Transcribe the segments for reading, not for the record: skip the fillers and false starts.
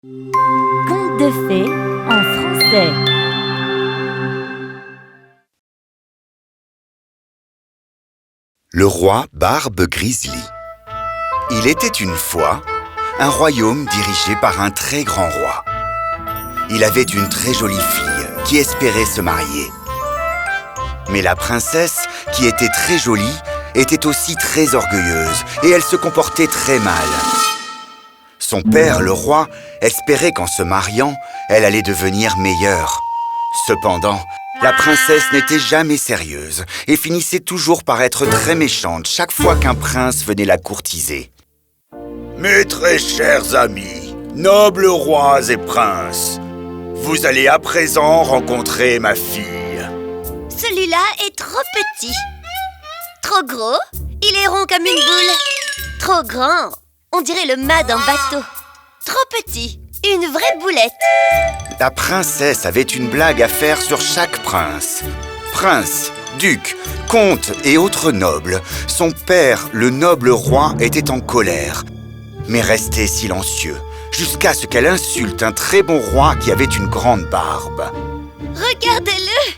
Conte de fées en français. Le roi Barbe Grizzly. Il était une fois un royaume dirigé par un très grand roi. Il avait une très jolie fille qui espérait se marier. Mais la princesse, qui était très jolie, était aussi très orgueilleuse et elle se comportait très mal. Son père, le roi, espérait qu'en se mariant, elle allait devenir meilleure. Cependant, la princesse n'était jamais sérieuse et finissait toujours par être très méchante chaque fois qu'un prince venait la courtiser. « Mes très chers amis, nobles rois et princes, vous allez à présent rencontrer ma fille. » Celui-là est trop petit. Trop gros, il est rond comme une boule. Trop grand, on dirait le mât d'un bateau. Trop petit, une vraie boulette. La princesse avait une blague à faire sur chaque prince. Prince, duc, comte et autres nobles, son père, le noble roi, était en colère, mais restait silencieux, jusqu'à ce qu'elle insulte un très bon roi qui avait une grande barbe. Regardez-le!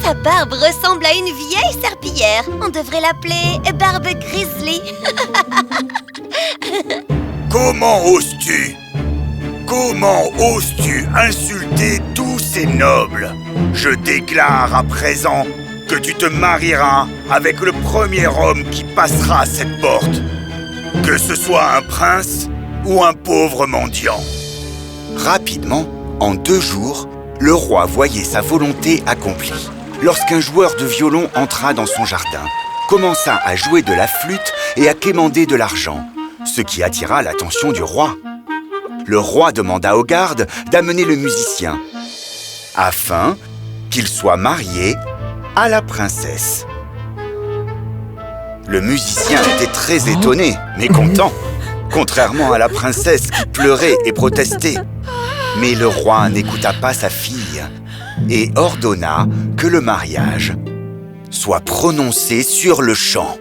Sa barbe ressemble à une vieille serpillière. On devrait l'appeler Barbe Grizzly. Comment oses-tu? Comment oses-tu insulter tous ces nobles? Je déclare à présent que tu te marieras avec le premier homme qui passera cette porte, que ce soit un prince ou un pauvre mendiant. Rapidement, en 2 jours, le roi voyait sa volonté accomplie. Lorsqu'un joueur de violon entra dans son jardin, commença à jouer de la flûte et à quémander de l'argent, ce qui attira l'attention du roi. Le roi demanda aux gardes d'amener le musicien, afin qu'il soit marié à la princesse. Le musicien était très étonné, mais content, contrairement à la princesse qui pleurait et protestait. Mais le roi n'écouta pas sa fille et ordonna que le mariage soit prononcé sur le champ.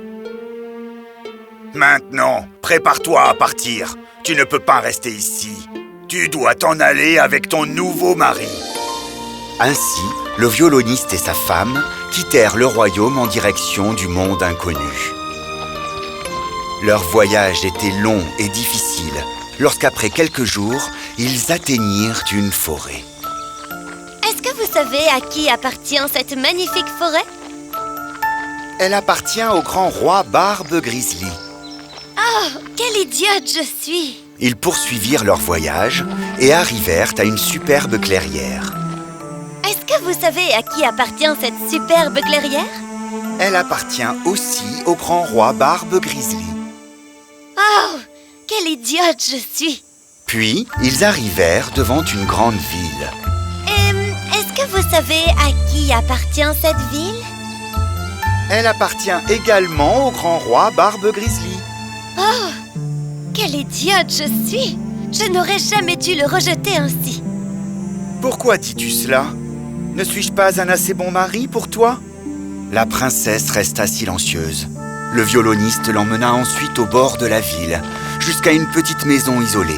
Maintenant, prépare-toi à partir. Tu ne peux pas rester ici. Tu dois t'en aller avec ton nouveau mari. Ainsi, le violoniste et sa femme quittèrent le royaume en direction du monde inconnu. Leur voyage était long et difficile, lorsqu'après quelques jours, ils atteignirent une forêt. Est-ce que vous savez à qui appartient cette magnifique forêt? Elle appartient au grand roi Barbe Grizzly. Oh, quelle idiote je suis! Ils poursuivirent leur voyage et arrivèrent à une superbe clairière. Est-ce que vous savez à qui appartient cette superbe clairière? Elle appartient aussi au grand roi Barbe Grizzly. Oh, quelle idiote je suis! Puis, ils arrivèrent devant une grande ville. Est-ce que vous savez à qui appartient cette ville? Elle appartient également au grand roi Barbe Grizzly. Oh, quelle idiote je suis! Je n'aurais jamais dû le rejeter ainsi. Pourquoi dis-tu cela? Ne suis-je pas un assez bon mari pour toi? La princesse resta silencieuse. Le violoniste l'emmena ensuite au bord de la ville, jusqu'à une petite maison isolée.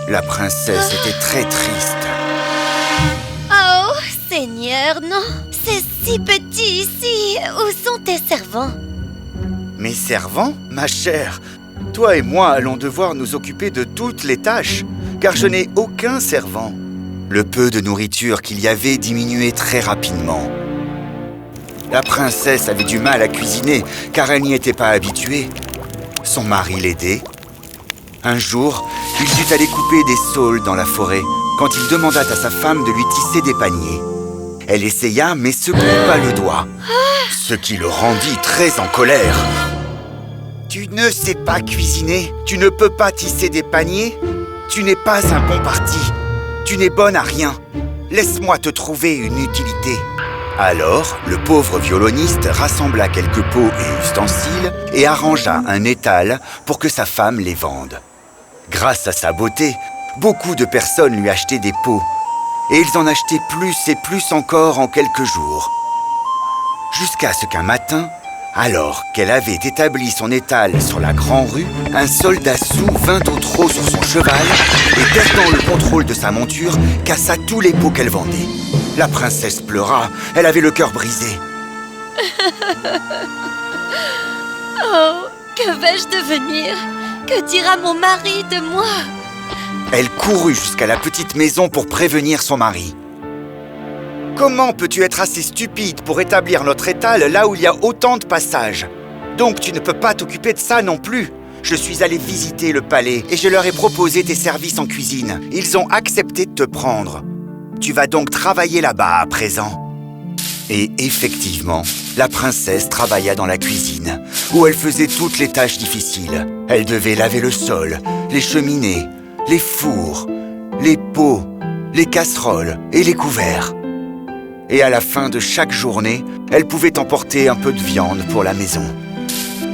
La princesse était très triste. Oh, Seigneur, non! C'est si petit ici! Où sont tes servants? Mes servants, ma chère, toi et moi allons devoir nous occuper de toutes les tâches, car je n'ai aucun servant. Le peu de nourriture qu'il y avait diminuait très rapidement. La princesse avait du mal à cuisiner, car elle n'y était pas habituée. Son mari l'aidait. Un jour, il dut aller couper des saules dans la forêt, quand il demanda à sa femme de lui tisser des paniers. Elle essaya, mais se coupa le doigt, ce qui le rendit très en colère. « Tu ne sais pas cuisiner, tu ne peux pas tisser des paniers, tu n'es pas un bon parti, tu n'es bonne à rien. Laisse-moi te trouver une utilité. » Alors, le pauvre violoniste rassembla quelques pots et ustensiles et arrangea un étal pour que sa femme les vende. Grâce à sa beauté, beaucoup de personnes lui achetaient des pots, et ils en achetaient plus et plus encore en quelques jours. Jusqu'à ce qu'un matin, Alors qu'elle avait établi son étal sur la grande rue, un soldat sourd vint au trot sur son cheval et, perdant le contrôle de sa monture, cassa tous les pots qu'elle vendait. La princesse pleura, elle avait le cœur brisé. Oh, que vais-je devenir? Que dira mon mari de moi? Elle courut jusqu'à la petite maison pour prévenir son mari. « Comment peux-tu être assez stupide pour établir notre étal là où il y a autant de passages? Donc tu ne peux pas t'occuper de ça non plus. Je suis allé visiter le palais et je leur ai proposé tes services en cuisine. Ils ont accepté de te prendre. Tu vas donc travailler là-bas à présent. » Et effectivement, la princesse travailla dans la cuisine, où elle faisait toutes les tâches difficiles. Elle devait laver le sol, les cheminées, les fours, les pots, les casseroles et les couverts. Et à la fin de chaque journée, elle pouvait emporter un peu de viande pour la maison.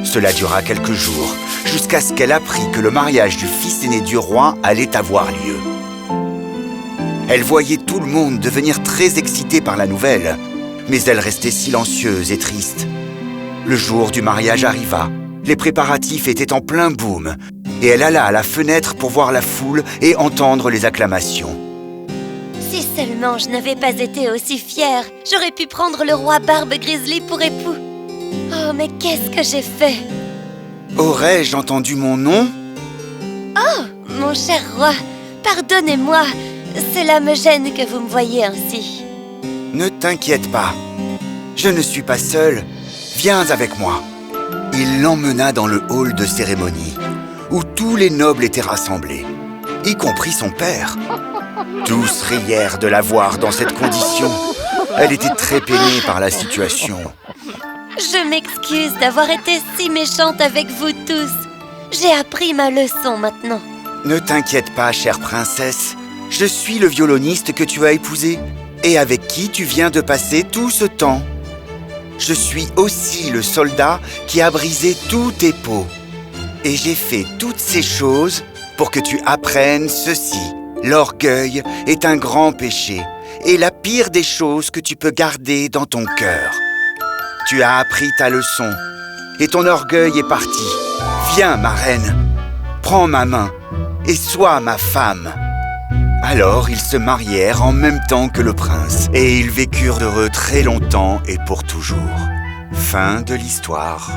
Cela dura quelques jours, jusqu'à ce qu'elle apprit que le mariage du fils aîné du roi allait avoir lieu. Elle voyait tout le monde devenir très excité par la nouvelle, mais elle restait silencieuse et triste. Le jour du mariage arriva, les préparatifs étaient en plein boom, et elle alla à la fenêtre pour voir la foule et entendre les acclamations. Si seulement je n'avais pas été aussi fière, j'aurais pu prendre le roi Barbe Grizzly pour époux. Oh, mais qu'est-ce que j'ai fait? Aurais-je entendu mon nom? Oh, mon cher roi, pardonnez-moi. Cela me gêne que vous me voyiez ainsi. Ne t'inquiète pas, je ne suis pas seul. Viens avec moi. Il l'emmena dans le hall de cérémonie, où tous les nobles étaient rassemblés, y compris son père. Tous rièrent de la voir dans cette condition. Elle était très peinée par la situation. Je m'excuse d'avoir été si méchante avec vous tous. J'ai appris ma leçon maintenant. Ne t'inquiète pas, chère princesse. Je suis le violoniste que tu as épousé et avec qui tu viens de passer tout ce temps. Je suis aussi le soldat qui a brisé tous tes pots. Et j'ai fait toutes ces choses pour que tu apprennes ceci. L'orgueil est un grand péché et la pire des choses que tu peux garder dans ton cœur. Tu as appris ta leçon et ton orgueil est parti. Viens, ma reine, prends ma main et sois ma femme. Alors ils se marièrent en même temps que le prince et ils vécurent heureux très longtemps et pour toujours. Fin de l'histoire.